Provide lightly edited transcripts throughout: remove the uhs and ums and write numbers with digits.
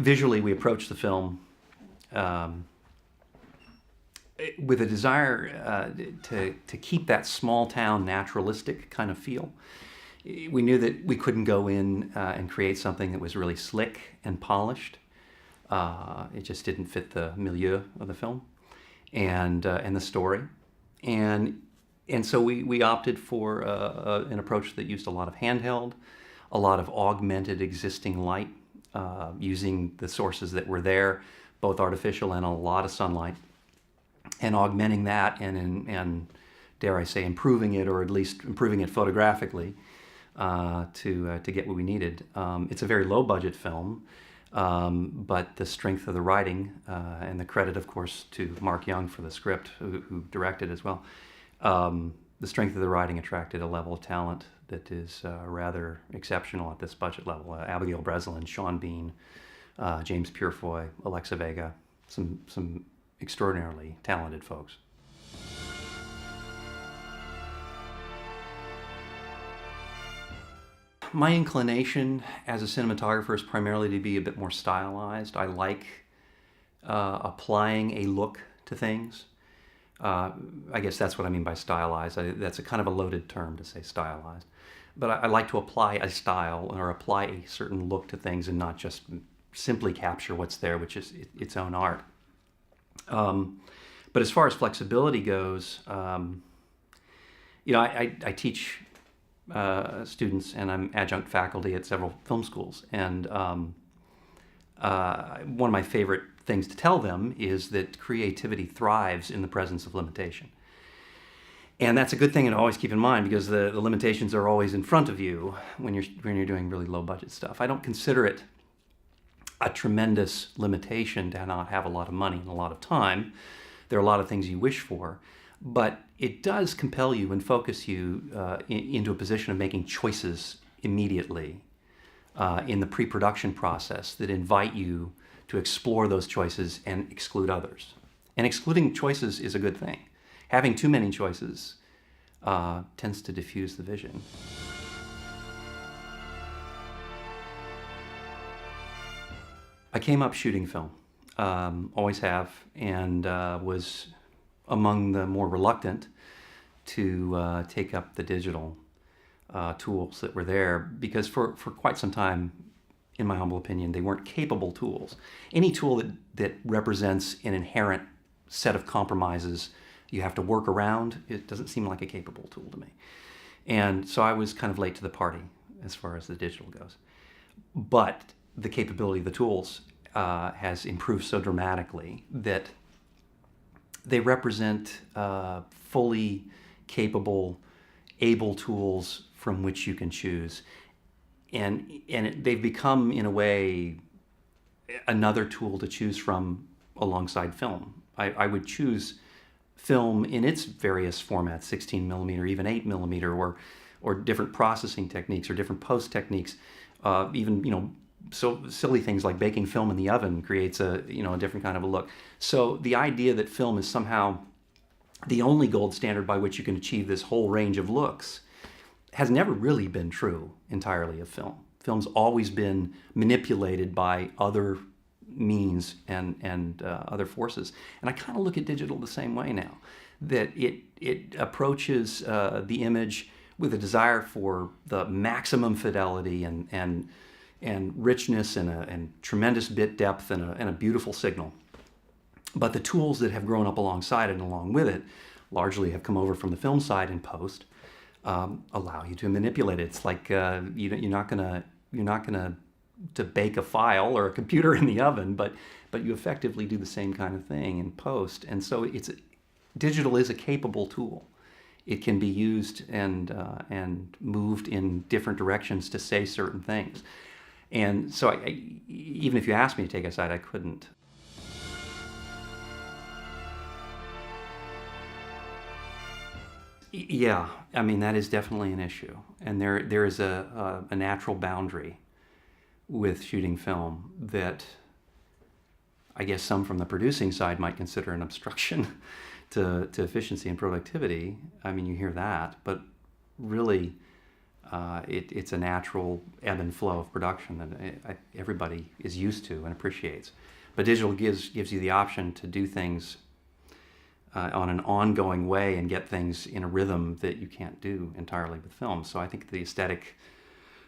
visually we approached the film with a desire to keep that small town naturalistic kind of feel. We knew that we couldn't go in and create something that was really slick and polished. It just didn't fit the milieu of the film and the story. And so we opted for an approach that used a lot of handheld, a lot of augmented existing light, using the sources that were there, both artificial and a lot of sunlight, and augmenting that and dare I say improving it, or at least improving it photographically to get what we needed. It's a very low budget film, but the strength of the writing and the credit, of course, to Mark Young for the script, who directed as well. The strength of the writing attracted a level of talent that is rather exceptional at this budget level. Abigail Breslin, Sean Bean, James Purefoy, Alexa Vega, some extraordinarily talented folks. My inclination as a cinematographer is primarily to be a bit more stylized. I like applying a look to things. I guess that's what I mean by stylized. That's a kind of a loaded term to say stylized. But I like to apply a style or apply a certain look to things and not just simply capture what's there, which is its own art. But as far as flexibility goes, I teach students, and I'm adjunct faculty at several film schools. And one of my favorite things to tell them is that creativity thrives in the presence of limitation. And that's a good thing to always keep in mind, because the limitations are always in front of you when you're doing really low budget stuff. I don't consider it a tremendous limitation to not have a lot of money and a lot of time. There are a lot of things you wish for, but it does compel you and focus you into a position of making choices immediately in the pre-production process that invite you to explore those choices and exclude others. And excluding choices is a good thing. Having too many choices tends to diffuse the vision. I came up shooting film, always have, and was among the more reluctant to take up the digital tools that were there, because for quite some time, in my humble opinion, they weren't capable tools. Any tool that represents an inherent set of compromises you have to work around, it doesn't seem like a capable tool to me. And so I was kind of late to the party as far as the digital goes. But the capability of the tools has improved so dramatically that they represent fully capable, able tools from which you can choose. And they've become, in a way, another tool to choose from alongside film. I would choose film in its various formats, 16 millimeter, even 8 millimeter, or different processing techniques or different post techniques. Even, so silly things like baking film in the oven creates a different kind of a look. So the idea that film is somehow the only gold standard by which you can achieve this whole range of looks has never really been true entirely of film. Film's always been manipulated by other means and other forces. And I kind of look at digital the same way now, that it approaches the image with a desire for the maximum fidelity and richness and tremendous bit depth and a beautiful signal. But the tools that have grown up alongside it and along with it largely have come over from the film side in post, allow you to manipulate it. It's like you're not gonna to bake a file or a computer in the oven, but you effectively do the same kind of thing in post. And so digital is a capable tool. It can be used and moved in different directions to say certain things. And so even if you asked me to take a side, I couldn't. Yeah, I mean, that is definitely an issue. And there is a natural boundary with shooting film that I guess some from the producing side might consider an obstruction to efficiency and productivity. I mean, you hear that, but really It's a natural ebb and flow of production that everybody is used to and appreciates. But digital gives you the option to do things on an ongoing way and get things in a rhythm that you can't do entirely with film. So I think the aesthetic,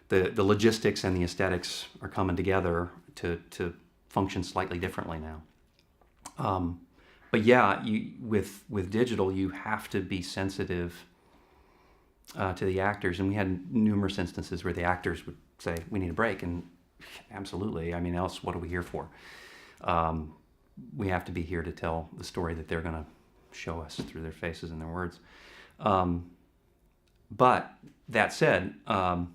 the logistics and the aesthetics are coming together to function slightly differently now. But yeah, with digital, you have to be sensitive to the actors, and we had numerous instances where the actors would say, "We need a break," and absolutely. I mean, else what are we here for? We have to be here to tell the story that they're going to show us through their faces and their words. But that said, one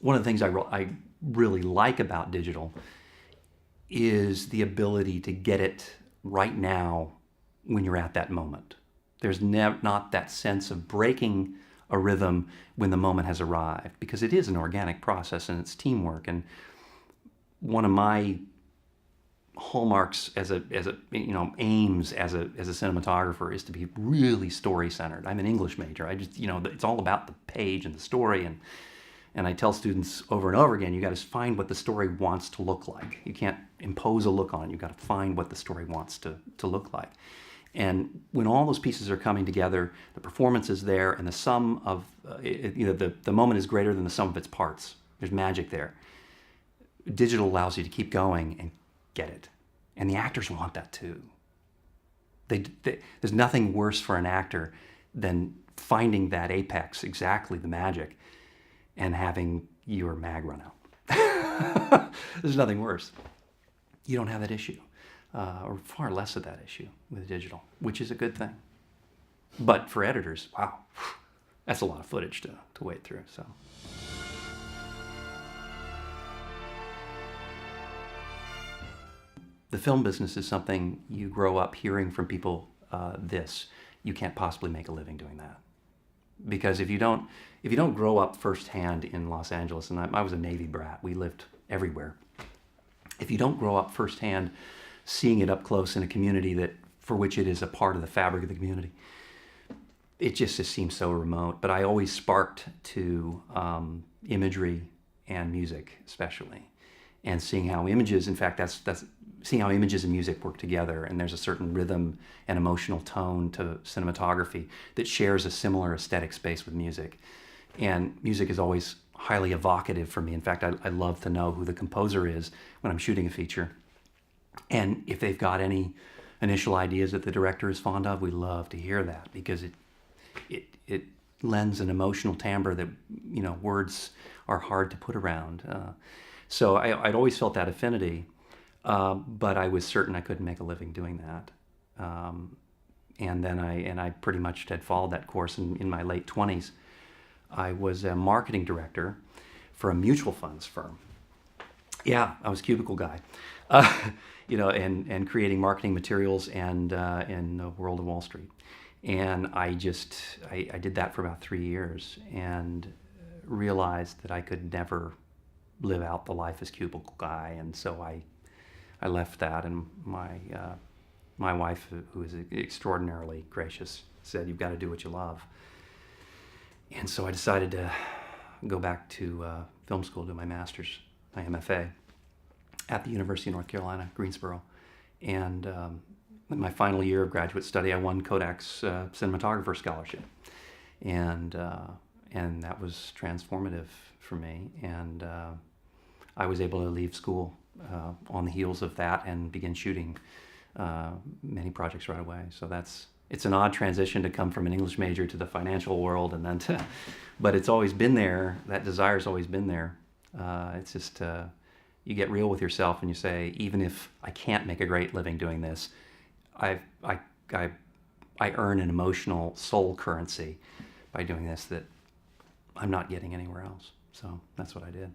of the things I really like about digital is the ability to get it right now when you're at that moment. There's not that sense of breaking a rhythm when the moment has arrived, because it is an organic process and it's teamwork. And one of my hallmarks as a aims as a cinematographer is to be really story centered. I'm an English major. I just it's all about the page and the story, and I tell students over and over again, you got to find what the story wants to look like. You can't impose a look on it. You got to find what the story wants to look like. And when all those pieces are coming together, the performance is there, and the sum of the moment is greater than the sum of its parts. There's magic there. Digital allows you to keep going and get it, and the actors want that too. There's nothing worse for an actor than finding that apex, exactly the magic, and having your mag run out. There's nothing worse. You don't have that issue, or far less of that issue with digital, which is a good thing. But for editors, wow, that's a lot of footage to wade through. So. The film business is something you grow up hearing from people, you can't possibly make a living doing that. Because if you don't grow up firsthand in Los Angeles, and I was a Navy brat, we lived everywhere. If you don't grow up firsthand seeing it up close in a community for which it is a part of the fabric of the community, it just seems so remote. But I always sparked to imagery and music, especially, and seeing how images, in fact, that's seeing how images and music work together, and there's a certain rhythm and emotional tone to cinematography that shares a similar aesthetic space with music. And music is always highly evocative for me. In fact, I love to know who the composer is when I'm shooting a feature. And if they've got any initial ideas that the director is fond of, we love to hear that, because it lends an emotional timbre that words are hard to put around. So I'd always felt that affinity. But I was certain I couldn't make a living doing that. And then I pretty much had followed that course in my late 20s. I was a marketing director for a mutual funds firm. Yeah, I was a cubicle guy, and creating marketing materials and in the world of Wall Street. And I did that for about 3 years and realized that I could never live out the life as cubicle guy. And so I left that, and my wife, who is extraordinarily gracious, said, "You've got to do what you love." And so I decided to go back to film school, do my master's, my MFA, at the University of North Carolina, Greensboro. And in my final year of graduate study, I won Kodak's Cinematographer Scholarship. And that was transformative for me. And I was able to leave school on the heels of that and begin shooting many projects right away. So it's an odd transition to come from an English major to the financial world, and then but it's always been there. That desire's always been there. It's just you get real with yourself and you say, even if I can't make a great living doing this, I earn an emotional soul currency by doing this that I'm not getting anywhere else. So that's what I did.